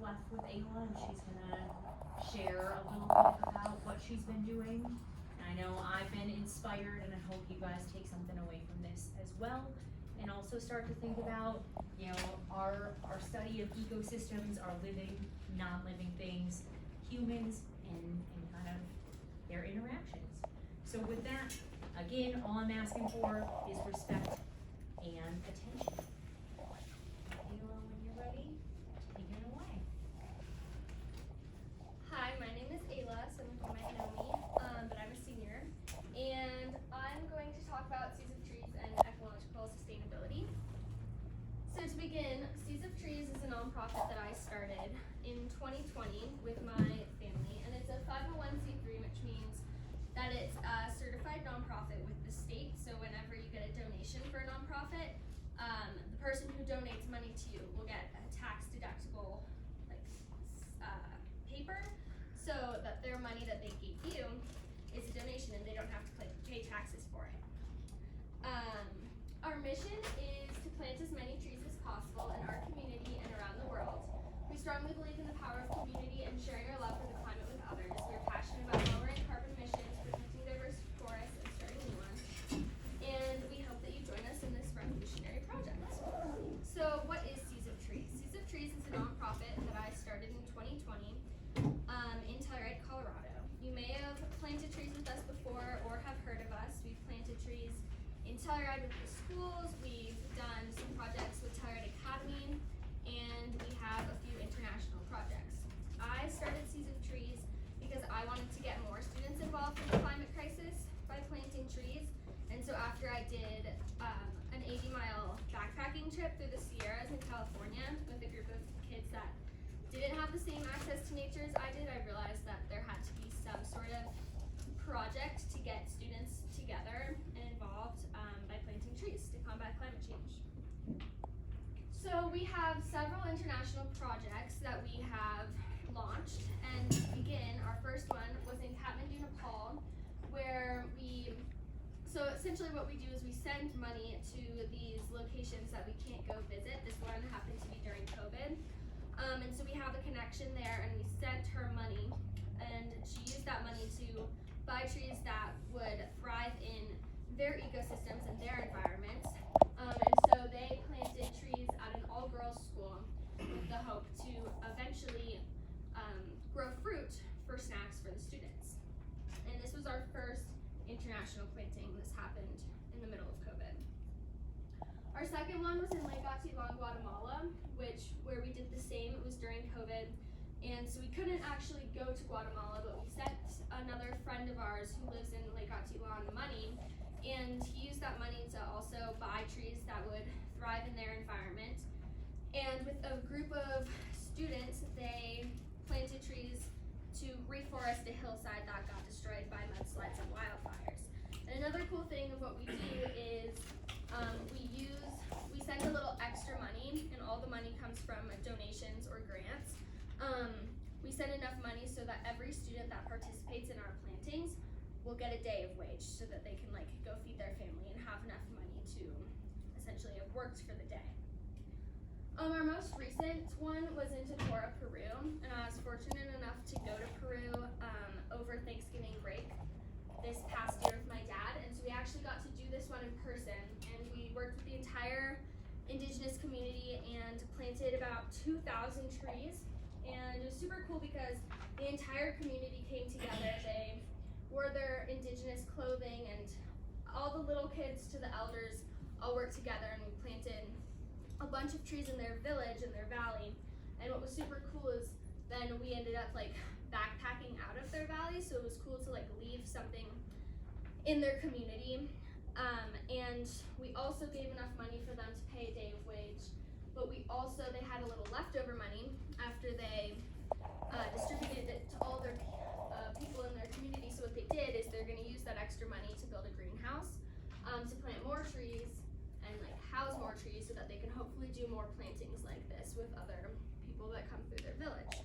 left with Ayla, and she's gonna share a little bit about what she's been doing. And I know I've been inspired, and I hope you guys take something away from this as well, and also start to think about, you know, our study of ecosystems, our living, non-living things, humans, and kind of their interactions. So with that, again, all I'm asking for is respect and attention. Ayla, when you're ready, take it away. Hi, my name is Ayla. Some of you might know me, but I'm a senior, and I'm going to talk about Seeds of Trees and ecological sustainability. So to begin, Seeds of Trees is a nonprofit that I started in 2020 with my family, and it's a 501c3, which means that it's a certified nonprofit with the state. So whenever you get a donation for a nonprofit, the person who donates money to you will get a tax deductible paper, so that their money that they gave you is a donation and they don't have to pay taxes for it. Our mission is to plant as many trees as possible in our community and around the world. We strongly believe in the power of community and sharing our love for the climate with others. We're passionate about lowering carbon emissions, protecting diverse forests, and starting new ones. And we hope that you join us in this revolutionary project. So what is Seeds of Trees? Seeds of Trees is a nonprofit that I started in 2020 in Telluride, Colorado. You may have planted trees with us before or have heard of us. We've planted trees in Telluride with the schools. We've done some projects with Telluride Academy, and we have a few international projects. I started Seeds of Trees because I wanted to get more students involved in the climate crisis by planting trees. And so after I did an 80-mile backpacking trip through the Sierras in California with a group of kids that didn't have the same access to nature as I did, I realized that there had to be some sort of project to get students together and involved by planting trees to combat climate change. So we have several international projects that we have launched, and to begin, our first one was in Kathmandu, Nepal, where so essentially what we do is we send money to these locations that we can't go visit. This one happened to be during COVID. And so we have a connection there, and we sent her money, and she used that money to buy trees that would thrive in their ecosystems and their environments. And so they planted trees at an all-girls school with the hope to eventually grow fruit for snacks for the students. And this was our first international planting. This happened in the middle of COVID. Our second one was in Lake Atitlán, Guatemala, where we did the same. It was during COVID, and so we couldn't actually go to Guatemala, but we sent another friend of ours who lives in Lake Atitlán money, and he used that money to also buy trees that would thrive in their environment. And with a group of students, they planted trees to reforest a hillside that got destroyed by mudslides and wildfires. And another cool thing of what we do is we send a little extra money, and all the money comes from donations or grants. We send enough money so that every student that participates in our plantings will get a day of wage, so that they can go feed their family and have enough money to essentially have worked for the day. Our most recent one was in Telluride, Peru, and I was fortunate enough to go to Peru over Thanksgiving break this past year with my dad, and so we actually got to do this one in person, and we worked with the entire indigenous community and planted about 2,000 trees. And it was super cool because the entire community came together. They wore their indigenous clothing, and all the little kids to the elders all worked together, and we planted a bunch of trees in their village, in their valley. And what was super cool is then we ended up backpacking out of their valley, so it was cool to leave something in their community. And we also gave enough money for them to pay a day of wage, but they had a little leftover money after they distributed it to all their people in their community. So what they did is they're going to use that extra money to build a greenhouse, to plant more trees and house more trees, so that they can hopefully do more plantings like this with other people that come through their village.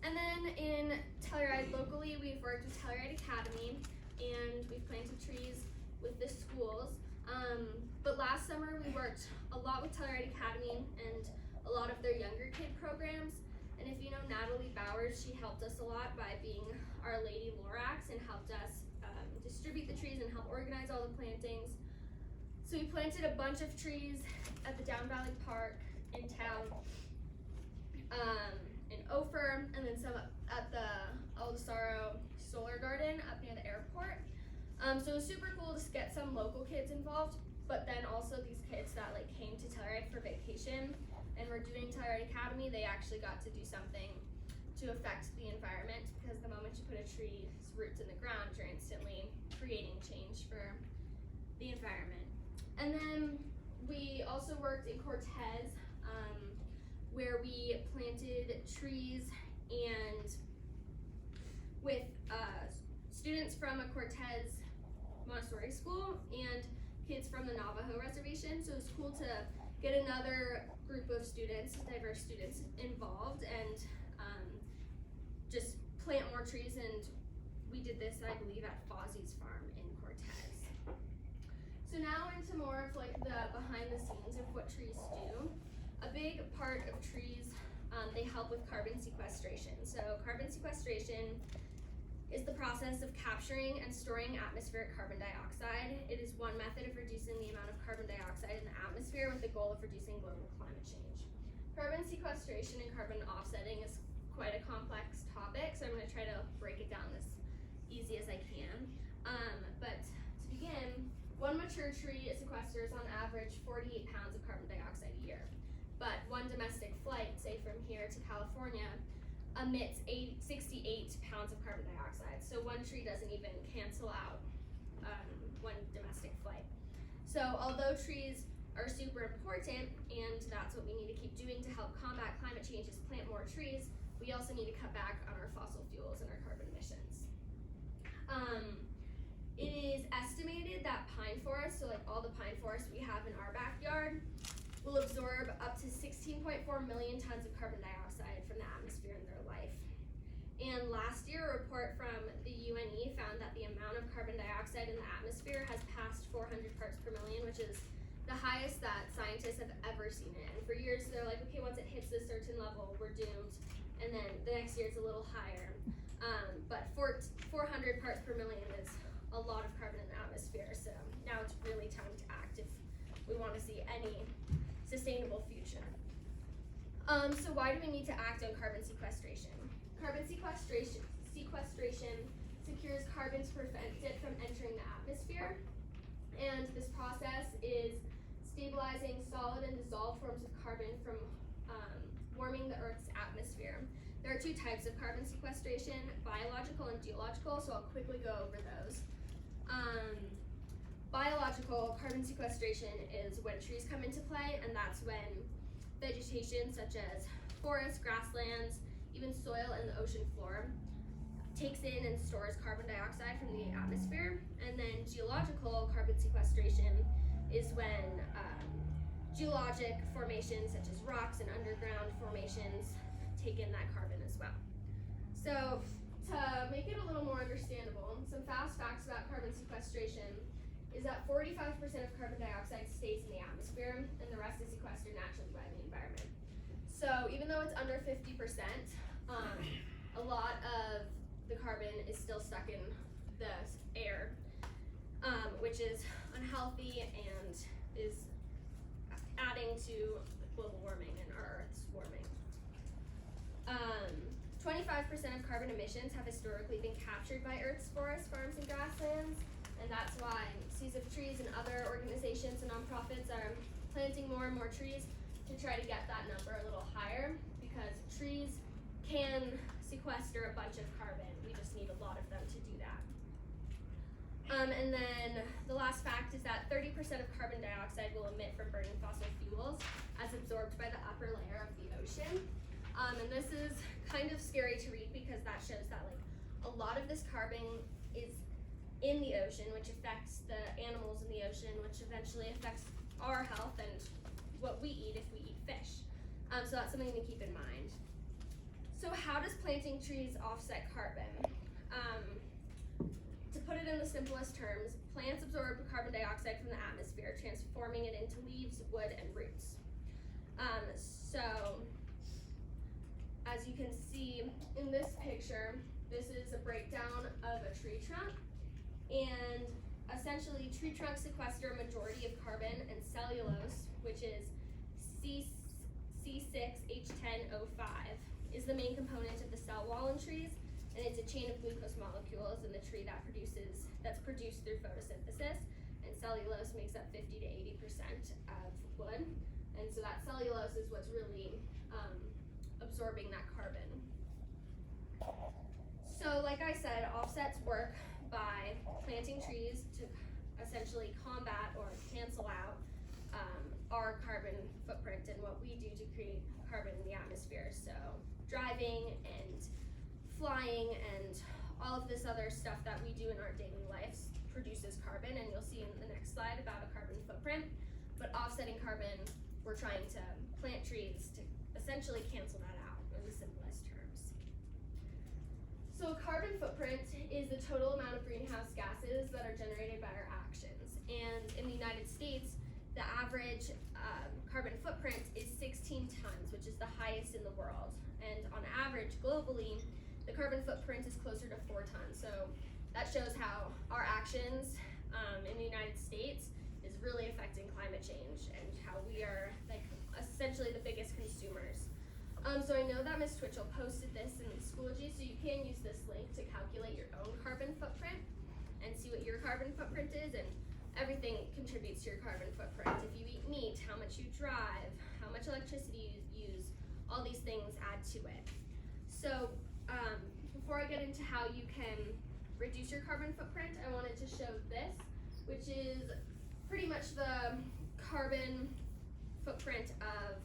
And then in Telluride locally, we've worked with Telluride Academy, and we've planted trees with the schools. But last summer we worked a lot with Telluride Academy and a lot of their younger kid programs. you know, Natalie Bowers, she helped us a lot by being our Lady Lorax and helped us distribute the trees and help organize all the plantings. So we planted a bunch of trees at the Down Valley Park in town, in Ophir, and then some at the El Desaro Solar Garden up near the airport. So it was super cool to get some local kids involved, but then also these kids that like came to Telluride for vacation and were doing Telluride Academy, they actually got to do something to affect the environment, because the moment you put a tree's roots in the ground, you're instantly creating change for the environment. And then we also worked in Cortez, where we planted trees and with students from a Cortez Montessori school and kids from the Navajo reservation. So it was cool to get another group of students, diverse students, involved and just plant more trees. And we did this, I believe, at Fozzie's farm in Cortez. So now into more of like the behind the scenes of what trees do. A big part of trees, they help with carbon sequestration. So carbon sequestration is the process of capturing and storing atmospheric carbon dioxide. It is one method of reducing the amount of carbon dioxide in the atmosphere with the goal of reducing global climate change. Carbon sequestration and carbon offsetting is quite a complex topic, so I'm going to try to break it down as easy as I can. But to begin, one mature tree sequesters on average 48 pounds of carbon dioxide a year. But one domestic flight, say from here to California, emits 68 pounds of carbon dioxide. So one tree doesn't even cancel out one domestic flight. So although trees are super important, and that's what we need to keep doing to help combat climate change, is plant more trees, we also need to cut back on our fossil fuels and our carbon emissions. It is estimated that pine forests, so like all the pine forests we have in our backyard, will absorb up to 16.4 million tons of carbon dioxide from the atmosphere in their life. And last year, a report from the UNE found that the amount of carbon dioxide in the atmosphere has passed 400 parts per million, which is the highest that scientists have ever seen it. And for years, they're like, okay, once it hits this certain level, we're doomed. And then the next year, it's a little higher. But 400 parts per million is a lot of carbon in the atmosphere. So now it's really time to act if we want to see any sustainable future. So why do we need to act on carbon sequestration? Carbon sequestration secures carbon to prevent it from entering the atmosphere. And this process is stabilizing solid and dissolved forms of carbon from warming the Earth's atmosphere. There are two types of carbon sequestration, biological and geological, so I'll quickly go over those. Biological carbon sequestration is when trees come into play, and that's when vegetation such as forests, grasslands, even soil and the ocean floor takes in and stores carbon dioxide from the atmosphere. And then geological carbon sequestration is when geologic formations such as rocks and underground formations take in that carbon as well. So to make it a little more understandable, some fast facts about carbon sequestration is that 45% of carbon dioxide stays in the atmosphere and the rest is sequestered naturally by the environment. So even though it's under 50%, a lot of the carbon is still stuck in the air, which is unhealthy and is adding to global warming and our Earth's warming. 25% of carbon emissions have historically been captured by Earth's forests, farms, and grasslands, and that's why Seas of Trees and other organizations and nonprofits are planting more and more trees to try to get that number a little higher, because trees can sequester a bunch of carbon. We just need a lot of them to do that. And then the last fact is that 30% of carbon dioxide will emit from burning fossil fuels as absorbed by the upper layer of the ocean. And this is kind of scary to read, because that shows that like a lot of this carbon is in the ocean, which affects the animals in the ocean, which eventually affects our health and what we eat if we eat fish. So that's something to keep in mind. So how does planting trees offset carbon? To put it in the simplest terms, plants absorb carbon dioxide from the atmosphere, transforming it into leaves, wood, and roots. So as you can see in this picture, this is a breakdown of a tree trunk. And essentially, tree trunks sequester a majority of carbon, and cellulose, which is C6H10O5, is the main component of the cell wall in trees, and it's a chain of glucose molecules in the tree that's produced through photosynthesis. And cellulose makes up 50 to 80% of wood, and so that cellulose is what's really absorbing that carbon. So, like I said, offsets work by planting trees to essentially combat or cancel out our carbon footprint and what we do to create carbon in the atmosphere. So driving and flying and all of this other stuff that we do in our daily lives produces carbon, and you'll see in the next slide about a carbon footprint. But offsetting carbon, we're trying to plant trees to essentially cancel that out in the simplest terms. So a carbon footprint is the total amount of greenhouse gases that are generated by our actions. And in the United States, the average carbon footprint is 16 tons, which is the highest in the world. And on average, globally, the carbon footprint is closer to 4 tons. So that shows how our actions in the United States is really affecting climate change and how we are like essentially the biggest consumers. So I know that Ms. Twitchell posted this in Schoology, so you can use this link to calculate your own carbon footprint and see what your carbon footprint is, and everything contributes to your carbon footprint. If you eat meat, how much you drive, how much electricity you use, all these things add to it. So before I get into how you can reduce your carbon footprint, I wanted to show this, which is pretty much the carbon footprint of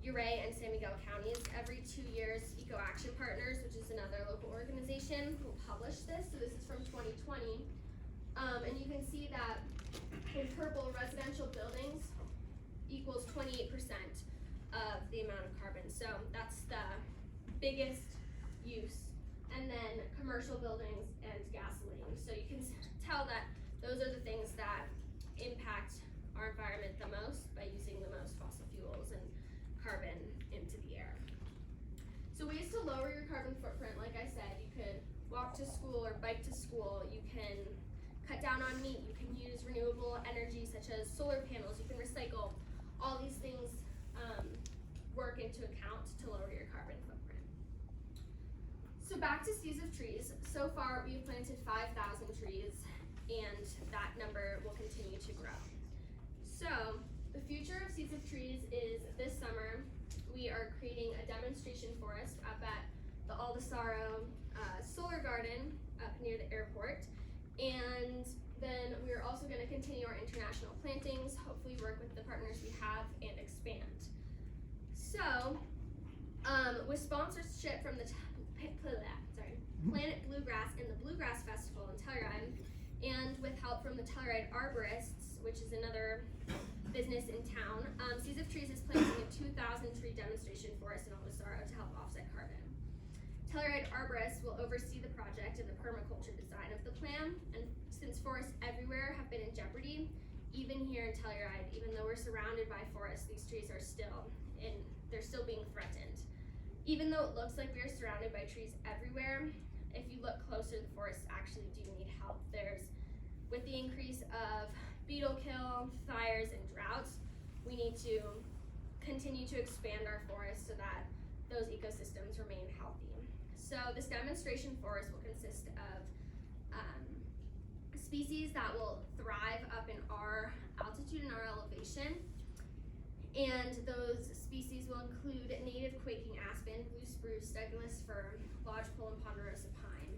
Ouray and San Miguel counties. Every 2 years, Eco Action Partners, which is another local organization, will publish this. So this is from 2020. And you can see that in purple, residential buildings equals 28% of the amount of carbon. So that's the biggest use. And then commercial buildings and gasoline. So you can tell that those are the things that impact our environment the most by using the most fossil fuels and carbon into the air. So ways to lower your carbon footprint, like I said, you could walk to school or bike to school. You can cut down on meat. You can use renewable energy such as solar panels. You can recycle. All these things work into account to lower your carbon footprint. So back to Seas of Trees. So far, we've planted 5,000 trees, and that number will continue to grow. So the future of Seas of Trees is this summer, we are creating a demonstration forest up at the Aldesaro Solar Garden up near the airport. And then we're also going to continue our international plantings, hopefully work with the partners we have and expand. So with sponsorship from the Planet Bluegrass and the Bluegrass Festival in Telluride, and with help from the Telluride Arborists, which is another business in town, Seas of Trees is planting a 2,000 tree demonstration forest in Aldesaro to help offset carbon. Telluride Arborists will oversee the project and the permaculture design of the plan, and since forests everywhere have been in jeopardy, even here in Telluride, even though we're surrounded by forests, these trees are they're still being threatened. Even though it looks like we are surrounded by trees everywhere, if you look closer, the forests actually do need help. With the increase of beetle kill, fires, and droughts, we need to continue to expand our forests so that those ecosystems remain healthy. So this demonstration forest will consist of species that will thrive up in our altitude and our elevation. And those species will include native quaking aspen, blue spruce, Douglas fir, lodgepole, and ponderosa pine.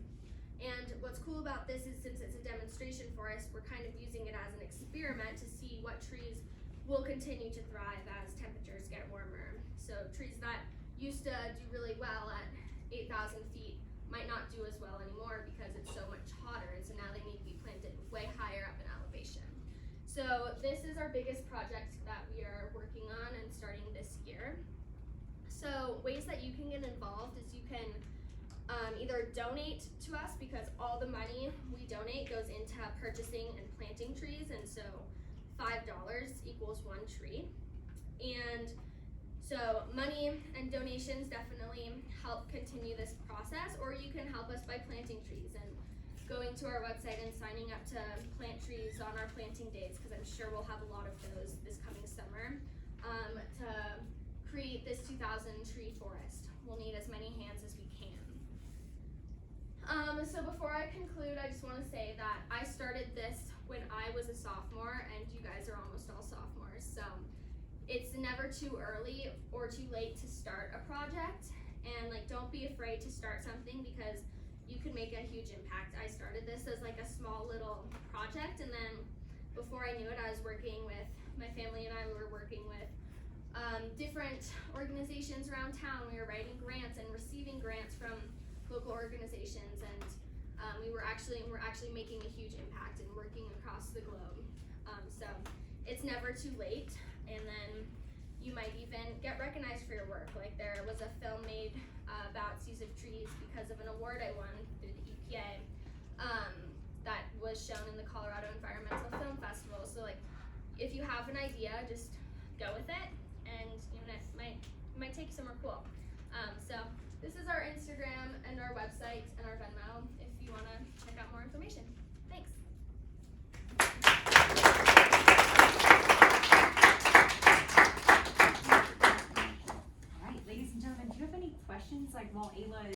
And what's cool about this is since it's a demonstration forest, we're kind of using it as an experiment to see what trees will continue to thrive as temperatures get warmer. So trees that used to do really well at 8,000 feet might not do as well anymore because it's so much hotter, and so now they need to be planted way higher up in elevation. So this is our biggest project that we are working on and starting this year. So ways that you can get involved is you can either donate to us, because all the money we donate goes into purchasing and planting trees, and so $5 equals 1 tree. And so money and donations definitely help continue this process, or you can help us by planting trees and going to our website and signing up to plant trees on our planting days, because I'm sure we'll have a lot of those this coming summer, to create this 2,000 tree forest. We'll need as many hands as we can. So before I conclude, I just want to say that I started this when I was a sophomore, and you guys are almost all sophomores, so it's never too early or too late to start a project. And like, don't be afraid to start something, because you could make a huge impact. I started this as like a small little project, and then before I knew it, I was working with my family, and I were working with different organizations around town. We were writing grants and receiving grants from local organizations, and we're actually making a huge impact and working across the globe. So it's never too late, and then you might even get recognized for your work. Like, there was a film made about Seas of Trees because of an award I won through the EPA that was shown in the Colorado Environmental Film Festival. So like, if you have an idea, just go with it, and it might take you somewhere cool. So this is our Instagram and our website and our Venmo if you wanna